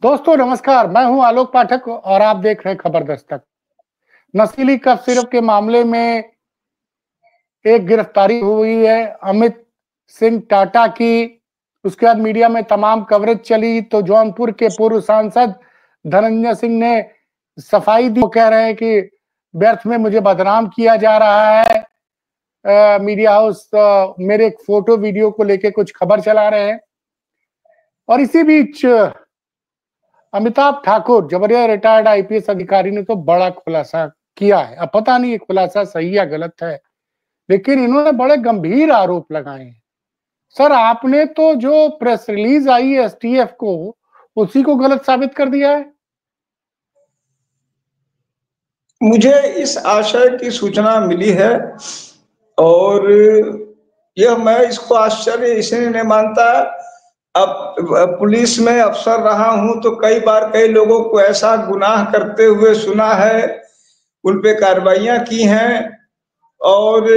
दोस्तों नमस्कार, मैं हूं आलोक पाठक और आप देख रहे हैं खबर दस्तक। नशीली कफ सिरप के मामले में एक गिरफ्तारी हुई है अमित सिंह टाटा की। उसके बाद मीडिया में तमाम कवरेज चली तो जौनपुर के पूर्व सांसद धनंजय सिंह ने सफाई दी। वो कह रहे हैं कि व्यर्थ में मुझे बदनाम किया जा रहा है। मीडिया हाउस मेरे एक फोटो वीडियो को लेके कुछ खबर चला रहे हैं। और इसी बीच अमिताभ ठाकुर जबरिया रिटायर्ड आईपीएस अधिकारी ने तो बड़ा खुलासा किया है। अब पता नहीं ये खुलासा सही या गलत है, लेकिन इन्होंने बड़े गंभीर आरोप लगाए हैं। सर, आपने तो जो प्रेस रिलीज आई है एसटीएफ को, उसी को गलत साबित कर दिया है। मुझे इस आशय की सूचना मिली है और यह मैं इसको आश्चर्य इसलिए नहीं मानता। अब पुलिस में अफसर रहा हूं तो कई बार कई लोगों को ऐसा गुनाह करते हुए सुना है, उन पे कार्रवाइयां की हैं और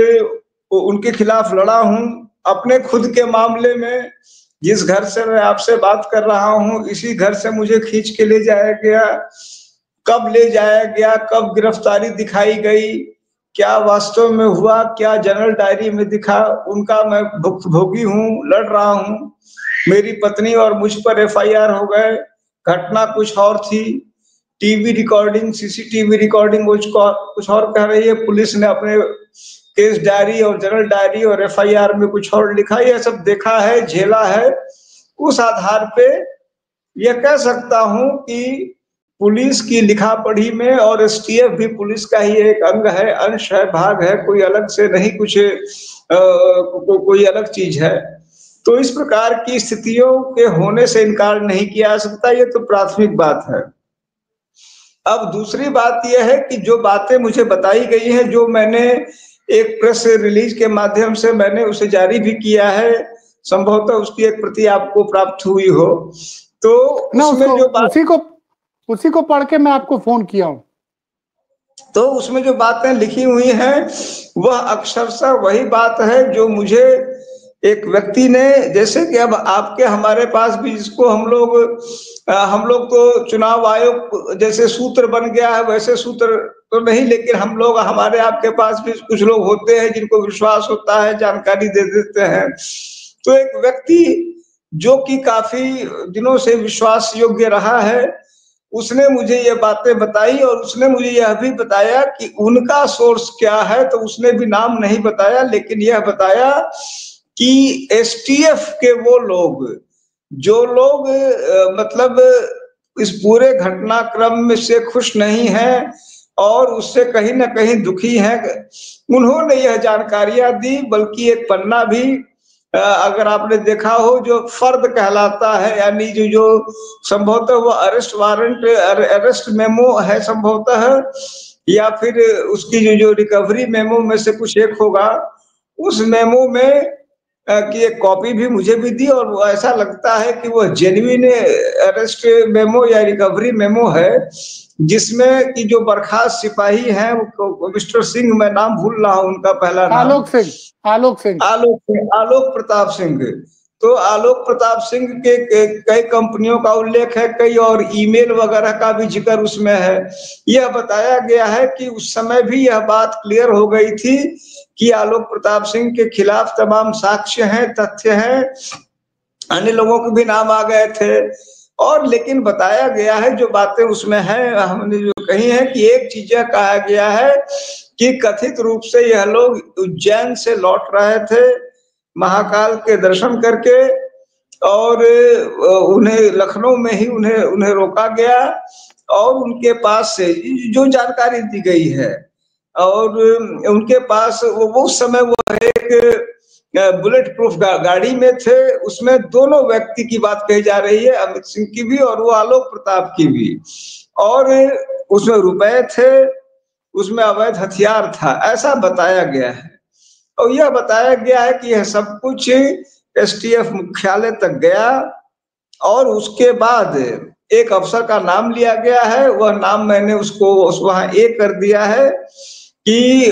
उनके खिलाफ लड़ा हूं। अपने खुद के मामले में जिस घर से मैं आपसे बात कर रहा हूं, इसी घर से मुझे खींच के ले जाया गया। कब ले जाया गया, कब गिरफ्तारी दिखाई गई, क्या वास्तव में हुआ, क्या जनरल डायरी में दिखा, उनका मैं भुक्तभोगी हूँ, लड़ रहा हूँ। मेरी पत्नी और मुझ पर एफआईआर हो गए। घटना कुछ और थी, टीवी रिकॉर्डिंग, सीसीटीवी रिकॉर्डिंग कुछ और कह रही है। पुलिस ने अपने केस डायरी और जनरल डायरी और एफआईआर में कुछ और लिखा। यह सब देखा है, झेला है। उस आधार पे यह कह सकता हूं कि पुलिस की लिखा पढ़ी में, और एसटीएफ भी पुलिस का ही एक अंग है, अंश है, भाग है, कोई अलग से नहीं, कुछ कोई अलग चीज है। तो इस प्रकार की स्थितियों के होने से इनकार नहीं किया जा सकता। ये तो प्राथमिक बात है। अब दूसरी बात यह है कि जो बातें मुझे बताई गई हैं, जो मैंने एक प्रेस रिलीज के माध्यम से मैंने उसे जारी भी किया है, संभवतः उसकी एक प्रति आपको प्राप्त हुई हो, तो उसमें जो बात उसी को पढ़ के मैं आपको फोन किया हूं। तो उसमें जो बातें लिखी हुई हैं वह अक्षरशः वही बात है जो मुझे एक व्यक्ति ने, जैसे कि अब आपके हमारे पास भी, जिसको हम लोग तो चुनाव आयोग जैसे सूत्र बन गया है, वैसे सूत्र तो नहीं, लेकिन हम लोग, हमारे आपके पास भी कुछ लोग होते हैं जिनको विश्वास होता है, जानकारी दे देते हैं। तो एक व्यक्ति जो कि काफी दिनों से विश्वास योग्य रहा है, उसने मुझे ये बातें बताई और उसने मुझे यह भी बताया कि उनका सोर्स क्या है। तो उसने भी नाम नहीं बताया, लेकिन यह बताया कि एसटीएफ के वो लोग जो लोग मतलब इस पूरे घटनाक्रम में से खुश नहीं हैं और उससे कहीं ना कहीं दुखी हैं, उन्होंने यह जानकारियां दी। बल्कि एक पन्ना भी, अगर आपने देखा हो, जो फर्द कहलाता है, यानी जो संभवतः वो अरेस्ट वारंट, अरेस्ट मेमो है संभवतः, या फिर उसकी जो रिकवरी मेमो में से कुछ एक होगा, उस मेमो में की एक कॉपी भी मुझे भी दी। और वो ऐसा लगता है कि वो जेन्युइन अरेस्ट मेमो या रिकवरी मेमो है, जिसमें कि जो बर्खास्त सिपाही हैं, मिस्टर सिंह, मैं नाम भूल रहा हूं उनका पहला नाम, आलोक प्रताप सिंह। तो आलोक प्रताप सिंह के कई कंपनियों का उल्लेख है, कई और ईमेल वगैरह का भी जिक्र उसमें है। यह बताया गया है कि उस समय भी यह बात क्लियर हो गई थी कि आलोक प्रताप सिंह के खिलाफ तमाम साक्ष्य हैं, तथ्य हैं, अन्य लोगों के भी नाम आ गए थे। और लेकिन बताया गया है, जो बातें उसमें हैं, हमने जो कही है, कि एक चीज कहा गया है कि कथित रूप से यह लोग उज्जैन से लौट रहे थे महाकाल के दर्शन करके, और उन्हें लखनऊ में ही उन्हें रोका गया और उनके पास से जो जानकारी दी गई है, और उनके पास वो उस समय वो एक बुलेट प्रूफ गाड़ी में थे। उसमें दोनों व्यक्ति की बात कही जा रही है, अमित सिंह की भी और वो आलोक प्रताप की भी। और उसमें रुपए थे, उसमें अवैध हथियार था, ऐसा बताया गया है। और यह बताया गया है कि यह सब कुछ एसटीएफ मुख्यालय तक गया और उसके बाद एक अफसर का नाम लिया गया है। वह नाम मैंने उसको वहां ए कर दिया है कि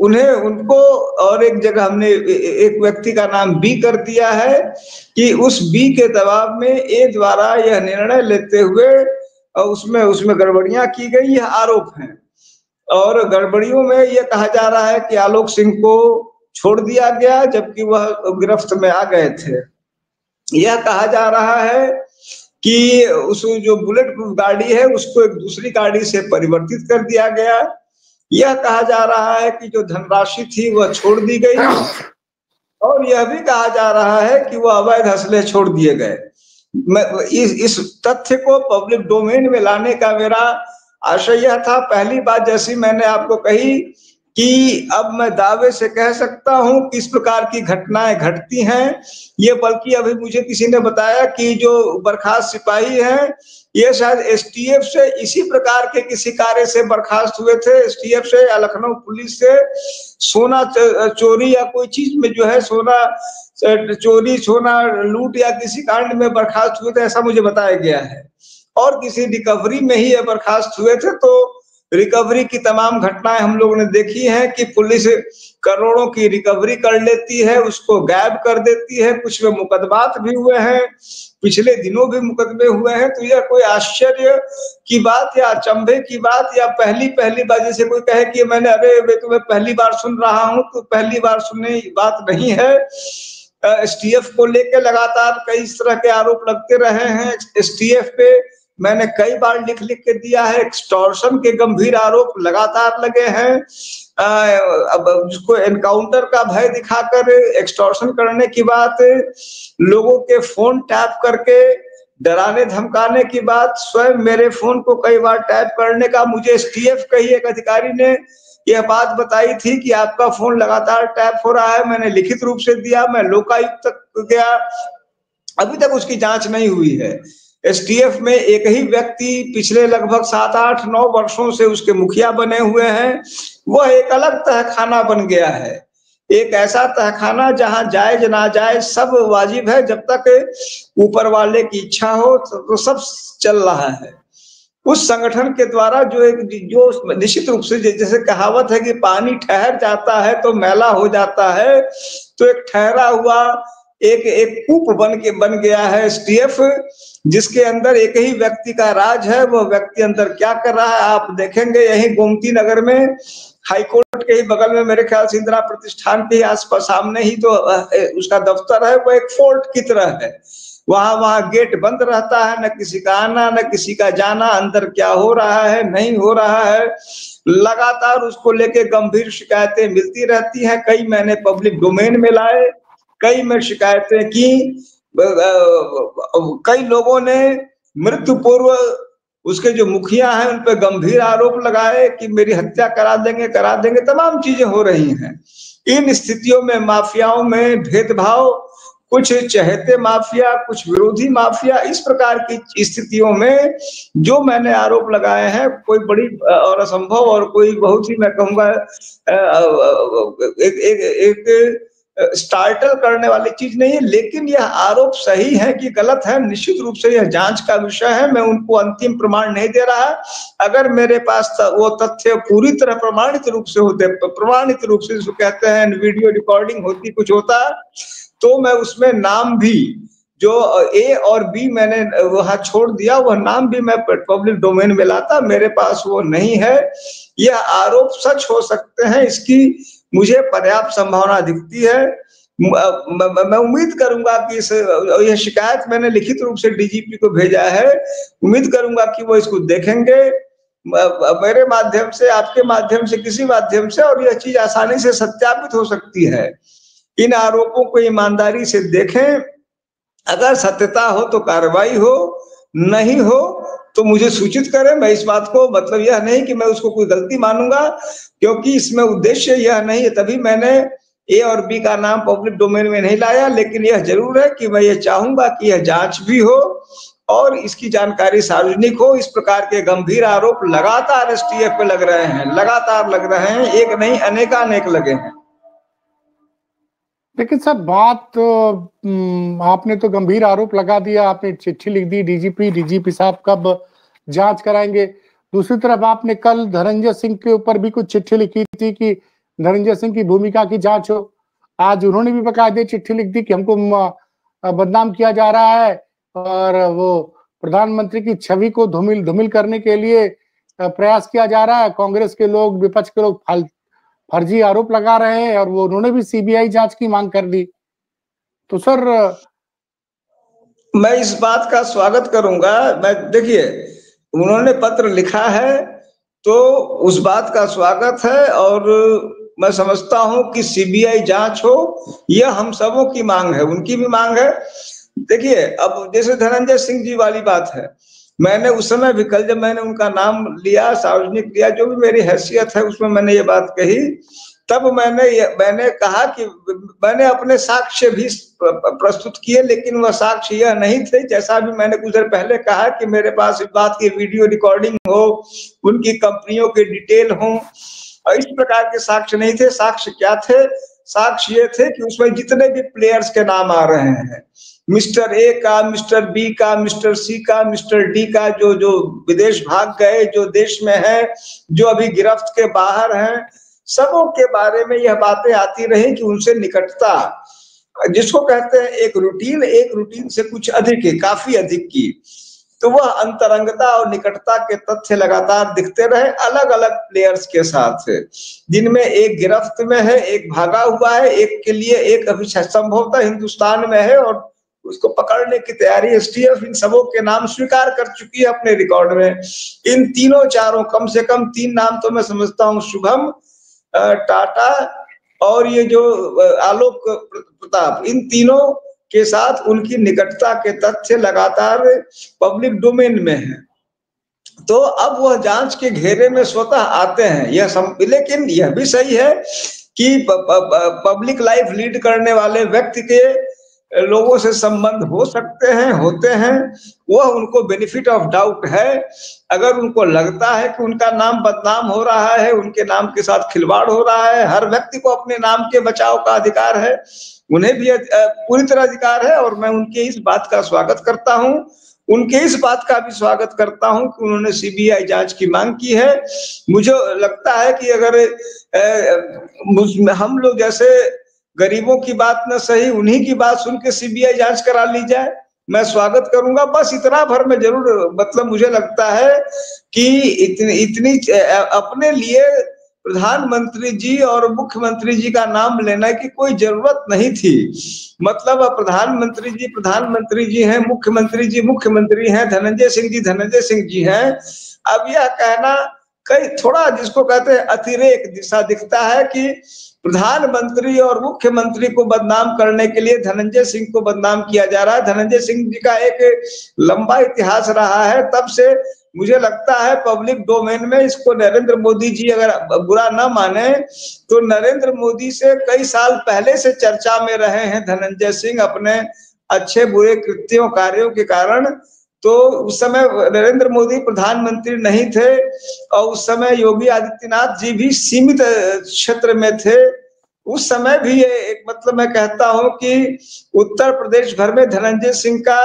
उन्हें उनको और एक जगह हमने एक व्यक्ति का नाम बी कर दिया है कि उस बी के दबाव में ए द्वारा यह निर्णय लेते हुए उसमें उसमें गड़बड़ियां की गई, यह आरोप है। और गड़बड़ियों में यह कहा जा रहा है कि आलोक सिंह को छोड़ दिया गया जबकि वह गिरफ्त में आ गए थे। यह कहा जा रहा है कि उस जो बुलेट प्रूफ गाड़ी है उसको एक दूसरी गाड़ी से परिवर्तित कर दिया गया। यह कहा जा रहा है कि जो धनराशि थी वह छोड़ दी गई और यह भी कहा जा रहा है कि वह अवैध असले छोड़ दिए गए। इस तथ्य को पब्लिक डोमेन में लाने का मेरा आशय यह था। पहली बात जैसी मैंने आपको कही कि अब मैं दावे से कह सकता हूं कि इस प्रकार की घटनाएं घटती हैं। ये बल्कि अभी मुझे किसी ने बताया कि जो बर्खास्त सिपाही हैं ये शायद एसटीएफ से इसी प्रकार के किसी कार्य से बर्खास्त हुए थे, एसटीएफ से या लखनऊ पुलिस से सोना चोरी या कोई चीज में जो है सोना चोरी, सोना लूट या किसी कांड में बर्खास्त हुए थे, ऐसा मुझे बताया गया है। और किसी रिकवरी में ही ये बर्खास्त हुए थे। तो रिकवरी की तमाम घटनाएं हम लोगों ने देखी हैं कि पुलिस करोड़ों की रिकवरी कर लेती है, उसको गायब कर देती है। कुछ में मुकदमात भी हुए हैं, पिछले दिनों भी मुकदमे हुए हैं। तो यह कोई आश्चर्य की बात या अचंभे की बात या पहली बार जैसे कोई कहे कि मैंने अरे मैं तुम्हें पहली बार सुन रहा हूं, तो पहली बार सुनने की बात नहीं है। एसटीएफ को लेकर लगातार कई इस तरह के आरोप लगते रहे हैं। एसटीएफ पे मैंने कई बार लिख के दिया है। एक्सटॉर्शन के गंभीर आरोप लगातार लगे हैं। अब जिसको एनकाउंटर का भय दिखाकर एक्सटॉर्शन करने की बात, लोगों के फोन टैप करके डराने धमकाने की बात, स्वयं मेरे फोन को कई बार टैप करने का मुझे एसटीएफ का ही एक अधिकारी ने यह बात बताई थी कि आपका फोन लगातार टैप हो रहा है। मैंने लिखित रूप से दिया, मैं लोकायुक्त तक गया, अभी तक उसकी जांच नहीं हुई है। एसटीएफ में एक ही व्यक्ति पिछले लगभग 7, 8, 9 वर्षों से उसके मुखिया बने हुए हैं। वह एक अलग तहखाना बन गया है, एक ऐसा तहखाना जहां जायज नाजायज सब वाजिब है। जब तक ऊपर वाले की इच्छा हो तो सब चल रहा है। उस संगठन के द्वारा जो निश्चित रूप से जैसे कहावत है कि पानी ठहर जाता है तो मैला हो जाता है, तो एक ठहरा हुआ एक कूप बन गया है एसटीएफ, जिसके अंदर एक ही व्यक्ति का राज है। वह व्यक्ति अंदर क्या कर रहा है आप देखेंगे। यही गोमती नगर में हाईकोर्ट के ही बगल में मेरे ख्याल से इंदिरा प्रतिष्ठान के आसपास सामने ही तो उसका दफ्तर है। वो एक फोर्ट की तरह है। वहां गेट बंद रहता है, न किसी का आना न किसी का जाना, अंदर क्या हो रहा है नहीं हो रहा है। लगातार उसको लेके गंभीर शिकायतें मिलती रहती हैं। कई मैंने पब्लिक डोमेन में लाए, कई में शिकायतें की। कई लोगों ने मृत्यु पूर्व उसके जो मुखिया हैं उन पर गंभीर आरोप लगाए कि मेरी हत्या करा देंगे। तमाम चीजें हो रही हैं। इन स्थितियों में माफियाओं में भेदभाव, कुछ चहेते माफिया, कुछ विरोधी माफिया, इस प्रकार की स्थितियों में जो मैंने आरोप लगाए हैं कोई बड़ी और असंभव और कोई बहुत ही मैं कहूंगा एक स्टार्टल करने वाली चीज नहीं है। लेकिन यह आरोप सही है कि गलत है, निश्चित रूप से यह जांच का विषय है। मैं उनको अंतिम प्रमाण नहीं दे रहा। अगर मेरे पास वो तथ्य पूरी तरह प्रमाणित रूप से होते, प्रमाणित रूप से जिसको कहते हैं वीडियो रिकॉर्डिंग होती, कुछ होता, तो मैं उसमें नाम भी जो ए और बी मैंने वहां छोड़ दिया, वह नाम भी मैं पब्लिक डोमेन में लाता। मेरे पास वो नहीं है। यह आरोप सच हो सकते हैं, इसकी मुझे पर्याप्त संभावना दिखती है। मैं उम्मीद करूंगा कि यह शिकायत मैंने लिखित रूप से डीजीपी को भेजा है। उम्मीद करूंगा कि वो इसको देखेंगे मेरे माध्यम से, आपके माध्यम से, किसी माध्यम से, और यह चीज आसानी से सत्यापित हो सकती है। इन आरोपों को ईमानदारी से देखें। अगर सत्यता हो तो कार्रवाई हो, नहीं हो तो मुझे सूचित करें। मैं इस बात को मतलब यह नहीं कि मैं उसको कोई गलती मानूंगा, क्योंकि इसमें उद्देश्य यह नहीं है। तभी मैंने ए और बी का नाम पब्लिक डोमेन में नहीं लाया। लेकिन यह जरूर है कि मैं ये चाहूंगा कि यह जांच भी हो और इसकी जानकारी सार्वजनिक हो। इस प्रकार के गंभीर आरोप लगातार एसटीएफ पे लग रहे हैं, लगातार लग रहे हैं, एक नहीं अनेकानेक लगे हैं। लेकिन सर बात आपने तो गंभीर आरोप लगा दिया, आपने चिट्ठी लिख दी डीजीपी साहब कब जांच कराएंगे। दूसरी तरफ आपने कल धनंजय सिंह के ऊपर भी कुछ चिट्ठी लिखी थी कि धनंजय सिंह की भूमिका की जांच हो। आज उन्होंने भी बकायदे चिट्ठी लिख दी कि हमको बदनाम किया जा रहा है और वो प्रधानमंत्री की छवि को धूमिल करने के लिए प्रयास किया जा रहा है। कांग्रेस के लोग, विपक्ष के लोग फर्जी आरोप लगा रहे हैं और वो उन्होंने भी सीबीआई जांच की मांग कर दी। तो सर, मैं इस बात का स्वागत करूंगा। मैं देखिए, उन्होंने पत्र लिखा है तो उस बात का स्वागत है और मैं समझता हूं कि सीबीआई जांच हो, यह हम सबों की मांग है, उनकी भी मांग है। देखिए, अब जैसे धनंजय सिंह जी वाली बात है, मैंने उस समय भी कल जब मैंने उनका नाम लिया, सार्वजनिक लिया, जो भी मेरी हैसियत है उसमें मैंने ये बात कही, तब मैंने कहा कि मैंने अपने साक्ष्य भी प्रस्तुत किए, लेकिन वह साक्ष्य यह नहीं थे, जैसा भी मैंने कुछ देर पहले कहा कि मेरे पास इस बात की वीडियो रिकॉर्डिंग हो, उनकी कंपनियों के डिटेल हो, और इस प्रकार के साक्ष्य नहीं थे। साक्ष्य क्या थे? साक्ष्य ये थे कि उसमें जितने भी प्लेयर्स के नाम आ रहे हैं, मिस्टर ए का, मिस्टर बी का, मिस्टर सी का, मिस्टर डी का, जो जो विदेश भाग गए, जो देश में है, जो अभी गिरफ्त के बाहर हैं, सबों के बारे में यह बातें आती रही कि उनसे निकटता, जिसको कहते हैं एक रूटीन से कुछ अधिक है, काफी अधिक की, तो वह अंतरंगता और निकटता के तथ्य लगातार दिखते रहे अलग अलग प्लेयर्स के साथ, जिनमें एक गिरफ्त में है, एक भागा हुआ है, एक के लिए एक अभी संभवतः हिंदुस्तान में है और उसको पकड़ने की तैयारी एसटीएफ इन सबों के नाम स्वीकार कर चुकी है अपने रिकॉर्ड में। इन तीनों चारों, कम से कम 3 नाम तो मैं समझता हूँ, शुभम, टाटा और ये जो आलोक प्रताप, इन तीनों के साथ उनकी निकटता के तथ्य लगातार पब्लिक डोमेन में है। तो अब वह जांच के घेरे में स्वतः आते हैं, लेकिन यह भी सही है कि पब्लिक लाइफ लीड करने वाले व्यक्ति के लोगों से संबंध हो सकते हैं, होते हैं, वह उनको बेनिफिट ऑफ डाउट है। अगर उनको लगता है कि उनका नाम बदनाम हो रहा है, उनके नाम के साथ खिलवाड़ हो रहा है, हर व्यक्ति को अपने नाम के बचाव का अधिकार है, उन्हें भी पूरी तरह अधिकार है और मैं उनके इस बात का स्वागत करता हूं। उनके इस बात का भी स्वागत करता हूं कि उन्होंने सीबीआई जांच की मांग की है। मुझे लगता है कि अगर हम लोग जैसे गरीबों की बात न सही, उन्हीं की बात सुन के सीबीआई जांच करा ली जाए, मैं स्वागत करूंगा। बस इतना भर में जरूर, मतलब मुझे लगता है कि इतनी अपने लिए प्रधानमंत्री जी और मुख्यमंत्री जी का नाम लेने की कोई जरूरत नहीं थी। मतलब प्रधानमंत्री जी हैं, मुख्यमंत्री हैं, धनंजय सिंह जी हैं। अब यह कहना कई थोड़ा, जिसको कहते हैं अतिरेक दिशा दिखता है कि प्रधानमंत्री और मुख्यमंत्री को बदनाम करने के लिए धनंजय सिंह को बदनाम किया जा रहा है। धनंजय सिंह जी का एक लंबा इतिहास रहा है, तब से मुझे लगता है पब्लिक डोमेन में इसको नरेंद्र मोदी जी अगर बुरा न माने तो नरेंद्र मोदी से कई साल पहले से चर्चा में रहे हैं धनंजय सिंह, अपने अच्छे बुरे कृत्यों कार्यों के कारण। तो उस समय नरेंद्र मोदी प्रधानमंत्री नहीं थे और उस समय योगी आदित्यनाथ जी भी सीमित क्षेत्र में थे। उस समय भी एक, मतलब मैं कहता हूं कि उत्तर प्रदेश भर में धनंजय सिंह का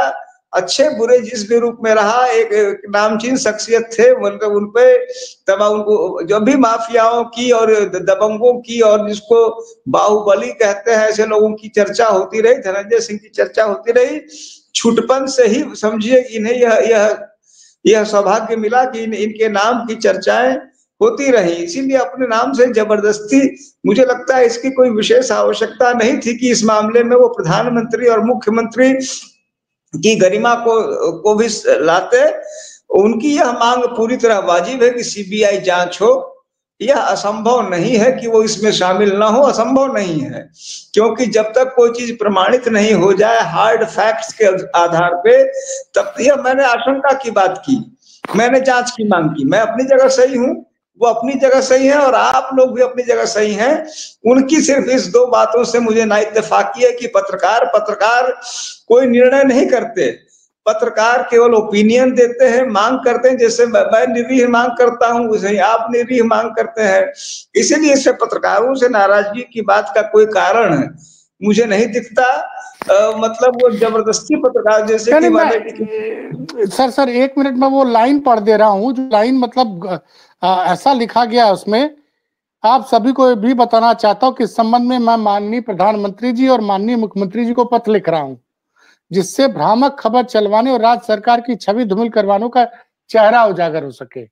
अच्छे बुरे जिस भी रूप में रहा, एक नामचीन शख्सियत थे। उनपे उनको जो भी माफियाओं की और दबंगों की और जिसको बाहुबली कहते हैं ऐसे लोगों की चर्चा होती रही, धनंजय सिंह की चर्चा होती रही। छुटपन से ही समझिए इन्हें यह सौभाग्य मिला कि इनके नाम की चर्चाएं होती रही। इसीलिए अपने नाम से जबरदस्ती, मुझे लगता है इसकी कोई विशेष आवश्यकता नहीं थी कि इस मामले में वो प्रधानमंत्री और मुख्यमंत्री की गरिमा को भी लाते। उनकी यह मांग पूरी तरह वाजिब है कि सीबीआई जांच हो। यह असंभव नहीं है कि वो इसमें शामिल ना हो, असंभव नहीं है, क्योंकि जब तक कोई चीज प्रमाणित नहीं हो जाए हार्ड फैक्ट्स के आधार पे, तब यह मैंने आशंका की बात की, मैंने जांच की मांग की। मैं अपनी जगह सही हूं, वो अपनी जगह सही है और आप लोग भी अपनी जगह सही हैं। उनकी सिर्फ इस 2 बातों से मुझे ना इत्तेफाकी है कि पत्रकार कोई निर्णय नहीं करते, पत्रकार केवल ओपिनियन देते हैं, मांग करते हैं। जैसे मैं निरीह मांग करता हूं, वैसे आप निरीह मांग करते हैं। इसीलिए इससे पत्रकारों से नाराजगी की बात का कोई कारण मुझे नहीं दिखता। मतलब वो जबरदस्ती पत्रकार जैसे कि सर 1 मिनट में वो लाइन पढ़ दे रहा हूँ, जो लाइन मतलब ऐसा लिखा गया उसमें। आप सभी को भी बताना चाहता हूँ कि इस संबंध में मैं माननीय प्रधानमंत्री जी और माननीय मुख्यमंत्री जी को पत्र लिख रहा हूँ, जिससे भ्रामक खबर चलवाने और राज्य सरकार की छवि धूमिल करवाने का चेहरा उजागर हो सके।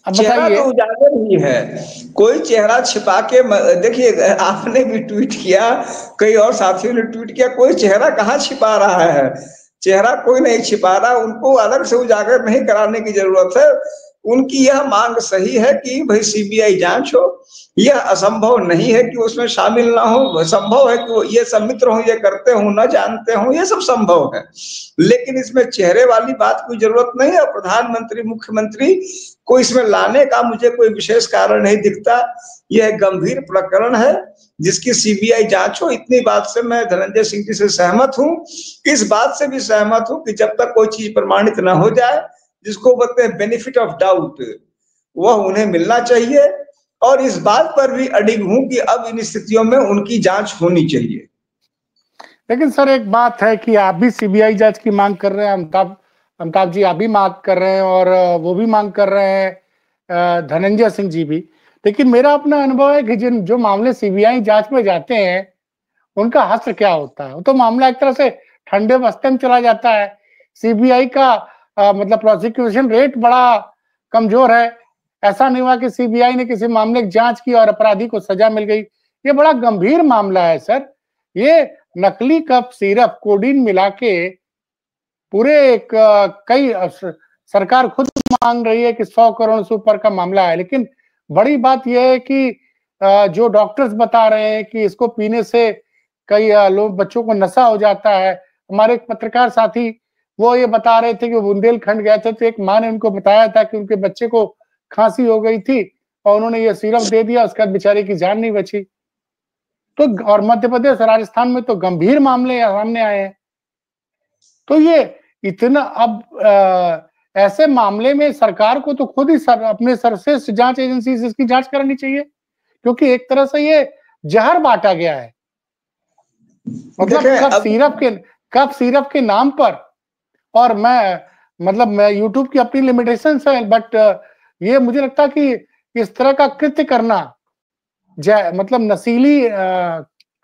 चेहरा तो उजागर ही है, कोई चेहरा छिपा के देखिए, आपने भी ट्वीट किया, कई और साथियों ने ट्वीट किया, कोई चेहरा कहाँ छिपा रहा है, चेहरा कोई नहीं छिपा रहा, उनको अलग से उजागर नहीं कराने की जरूरत है। उनकी यह मांग सही है कि भाई सीबीआई जांच हो, यह असंभव नहीं है कि उसमें शामिल ना हो, संभव है कि वो ये सब मित्र हो, ये करते हो, न जानते हो, ये सब संभव है, लेकिन इसमें चेहरे वाली बात कोई जरूरत नहीं है। प्रधानमंत्री मुख्यमंत्री को इसमें लाने का मुझे कोई विशेष कारण नहीं दिखता। यह गंभीर प्रकरण है जिसकी सीबीआई जांच हो, इतनी बात से मैं धनंजय सिंह जी से सहमत हूं। इस बात से भी सहमत हूं कि जब तक कोई चीज प्रमाणित न हो जाए, जिसको बोलते हैं बेनिफिट ऑफ डाउट, वह उन्हें मिलना चाहिए, और इस बात पर भी अडिग हूं कि अब इन स्थितियों में उनकी जांच होनी चाहिए। लेकिन सर एक बात है कि आप भी सीबीआई जांच की मांग कर रहे हैं, अमिताभ जी आप भी मांग कर रहे हैं, और वो भी मांग कर रहे हैं, धनंजय सिंह जी भी। लेकिन मेरा अपना अनुभव है कि जो मामले सीबीआई जांच में जाते हैं उनका हश्र क्या होता है, तो मामला एक तरह से ठंडे बस्ते में चला जाता है। सीबीआई का मतलब प्रोसिक्यूशन रेट बड़ा कमजोर है। ऐसा नहीं हुआ कि सीबीआई ने किसी मामले की जांच की और अपराधी को सजा मिल गई। ये बड़ा गंभीर मामला है सर। ये नकली कफ सिरप कोडीन मिला के पूरे कई सरकार खुद मांग रही है कि 100 करोड़ से ऊपर का मामला है, लेकिन बड़ी बात यह है कि जो डॉक्टर्स बता रहे हैं कि इसको पीने से कई लोग बच्चों को नशा हो जाता है। हमारे एक पत्रकार साथी वो ये बता रहे थे कि बुंदेलखंड गए थे, तो एक माँ ने उनको बताया था कि उनके बच्चे को खांसी हो गई थी और उन्होंने ये सिरप दे दिया, उसके बाद बेचारे की जान नहीं बची। तो और मध्य प्रदेश राजस्थान में तो गंभीर मामले सामने आए हैं। तो ये इतना अब ऐसे मामले में सरकार को तो खुद ही अपने सर्वश्रेष्ठ जांच एजेंसी से इसकी जांच करानी चाहिए, क्योंकि एक तरह से ये जहर बांटा गया है। मतलब कफ सिरप के नाम पर, और मैं यूट्यूब की अपनी लिमिटेशंस है, बट ये मुझे लगता है कि इस तरह का कृत्य करना, मतलब नशीली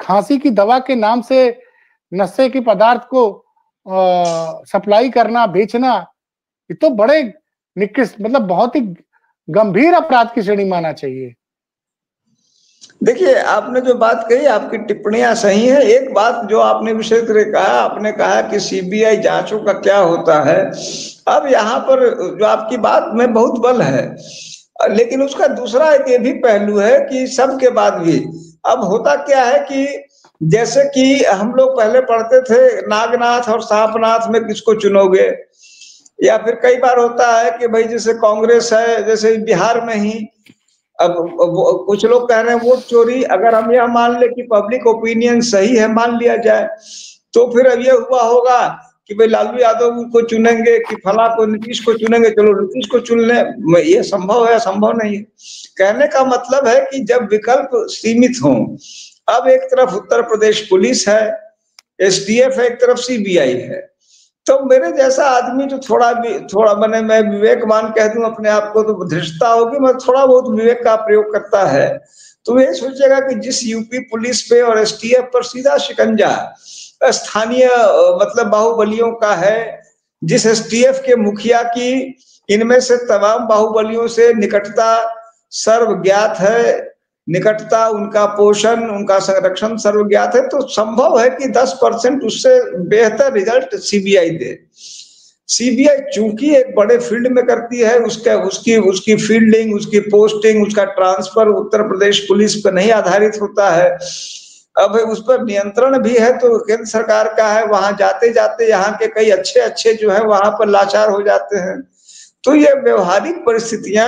खांसी की दवा के नाम से नशे के पदार्थ को सप्लाई करना, बेचना, ये तो बड़े निकृष्ट, मतलब बहुत ही गंभीर अपराध की श्रेणी माना चाहिए। देखिए, आपने जो बात कही, आपकी टिप्पणियां सही है। एक बात जो आपने विशेष कर कहा, आपने कहा कि सीबीआई जांचों का क्या होता है। अब यहाँ पर जो आपकी बात में बहुत बल है, लेकिन उसका दूसरा एक ये भी पहलू है कि सबके बाद भी अब होता क्या है कि जैसे कि हम लोग पहले पढ़ते थे नागनाथ और सांपनाथ में किसको चुनोगे, या फिर कई बार होता है कि भाई जैसे कांग्रेस है, जैसे बिहार में ही अब कुछ लोग कह रहे हैं वोट चोरी, अगर हम यह मान ले कि पब्लिक ओपिनियन सही है, मान लिया जाए, तो फिर अब यह हुआ होगा कि भाई लालू यादव को चुनेंगे कि फला को, नीतीश को चुनेंगे, चलो नीतीश को चुन ले। ये संभव है? संभव नहीं है। कहने का मतलब है कि जब विकल्प सीमित हों, अब एक तरफ उत्तर प्रदेश पुलिस है, एसटीएफ है, एक तरफ सीबीआई है, तो मेरे जैसा आदमी जो थोड़ा मैंने मैं विवेकवान कह दूं अपने आप को तो धृष्टता होगी, मैं थोड़ा बहुत विवेक का प्रयोग करता है, तो ये सोचेगा कि जिस यूपी पुलिस पे और एसटीएफ पर सीधा शिकंजा स्थानीय मतलब बाहुबलियों का है, जिस एसटीएफ के मुखिया की इनमें से तमाम बाहुबलियों से निकटता सर्वज्ञात है, निकटता, उनका पोषण, उनका संरक्षण सर्वज्ञात है, तो संभव है कि 10% उससे बेहतर रिजल्ट सीबीआई दे। सीबीआई चूंकि एक बड़े फील्ड में करती है, उसकी फील्डिंग, उसकी पोस्टिंग, उसका ट्रांसफर उत्तर प्रदेश पुलिस पर नहीं आधारित होता है। अब उस पर नियंत्रण भी है तो केंद्र सरकार का है, वहां जाते जाते यहाँ के कई अच्छे जो है वहां पर लाचार हो जाते हैं। तो ये व्यवहारिक परिस्थितियां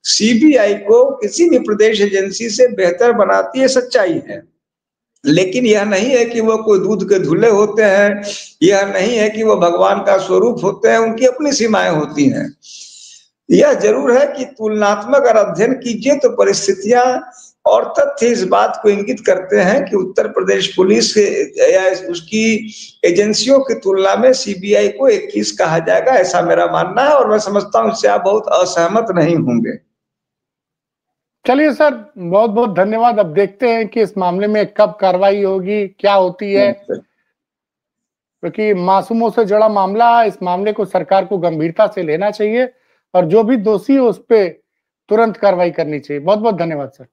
सीबीआई को किसी भी प्रदेश एजेंसी से बेहतर बनाती है, सच्चाई है। लेकिन यह नहीं है कि वो कोई दूध के धुले होते हैं, यह नहीं है कि वो भगवान का स्वरूप होते हैं, उनकी अपनी सीमाएं होती हैं। यह जरूर है कि तुलनात्मक अगर अध्ययन कीजिए तो परिस्थितियां और तथ्य इस बात को इंगित करते हैं कि उत्तर प्रदेश पुलिस या उसकी एजेंसियों की तुलना में सीबीआई को 21 कहा जाएगा, ऐसा मेरा मानना है। और मैं समझता हूं इससे आप बहुत असहमत नहीं होंगे। चलिए सर, बहुत बहुत धन्यवाद। अब देखते हैं कि इस मामले में कब कार्रवाई होगी, क्या होती है, क्योंकि मासूमों से जुड़ा मामला, इस मामले को सरकार को गंभीरता से लेना चाहिए और जो भी दोषी हो उस पर तुरंत कार्रवाई करनी चाहिए। बहुत बहुत धन्यवाद सर।